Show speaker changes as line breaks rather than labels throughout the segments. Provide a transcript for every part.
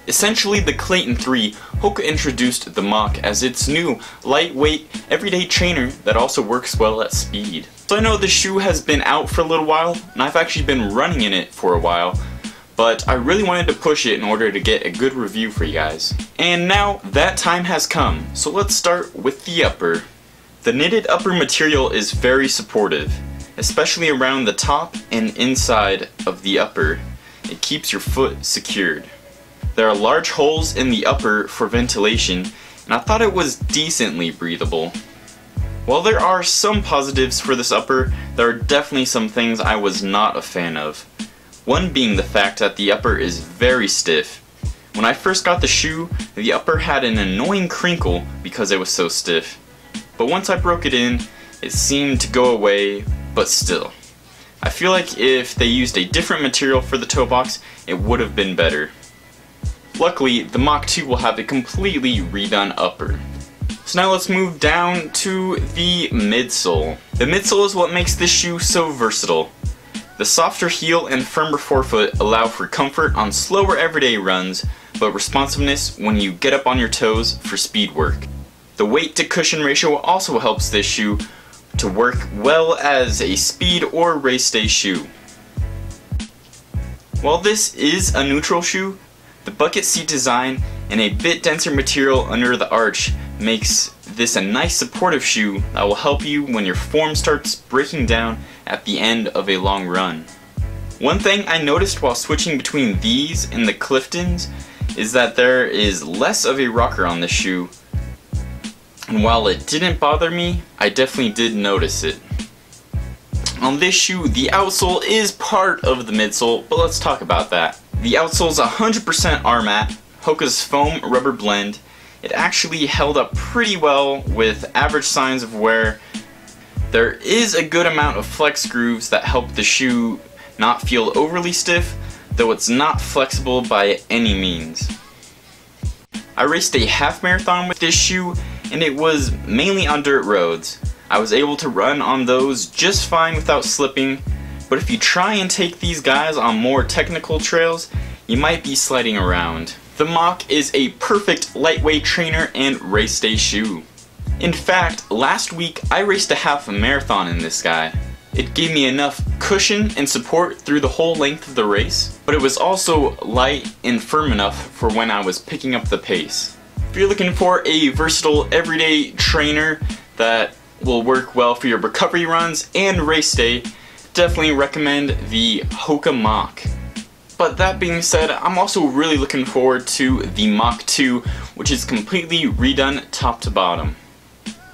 Essentially, the Clayton 3, Hoka introduced the Mach as its new, lightweight, everyday trainer that also works well at speed. So I know the shoe has been out for a little while, and I've actually been running in it for a while, but I really wanted to push it in order to get a good review for you guys. And now, that time has come, so let's start with the upper. The knitted upper material is very supportive, especially around the top and inside of the upper. It keeps your foot secured. There are large holes in the upper for ventilation, and I thought it was decently breathable. While there are some positives for this upper, there are definitely some things I was not a fan of. One being the fact that the upper is very stiff. When I first got the shoe, the upper had an annoying crinkle because it was so stiff. But once I broke it in, it seemed to go away, but still. I feel like if they used a different material for the toe box, it would have been better. Luckily, the Mach 2 will have a completely redone upper. So now let's move down to the midsole. The midsole is what makes this shoe so versatile. The softer heel and firmer forefoot allow for comfort on slower everyday runs, but responsiveness when you get up on your toes for speed work. The weight to cushion ratio also helps this shoe to work well as a speed or race day shoe. While this is a neutral shoe, the bucket seat design and a bit denser material under the arch makes this a nice supportive shoe that will help you when your form starts breaking down at the end of a long run. One thing I noticed while switching between these and the Cliftons is that there is less of a rocker on this shoe, and while it didn't bother me, I definitely did notice it. On this shoe, the outsole is part of the midsole, but let's talk about that. The outsole is 100% RMAT, Hoka's foam rubber blend. It actually held up pretty well with average signs of wear. There is a good amount of flex grooves that help the shoe not feel overly stiff, though it's not flexible by any means. I raced a half marathon with this shoe, and it was mainly on dirt roads. I was able to run on those just fine without slipping, but if you try and take these guys on more technical trails, you might be sliding around. The Mach is a perfect lightweight trainer and race day shoe. In fact, last week I raced a half marathon in this guy. It gave me enough cushion and support through the whole length of the race, but it was also light and firm enough for when I was picking up the pace. If you're looking for a versatile everyday trainer that will work well for your recovery runs and race day, definitely recommend the Hoka Mach. But that being said, I'm also really looking forward to the Mach 2, which is completely redone top to bottom,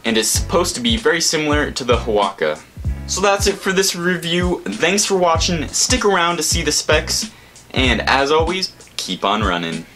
and is supposed to be very similar to the Huaka. So that's it for this review. Thanks for watching, stick around to see the specs, and as always, keep on running.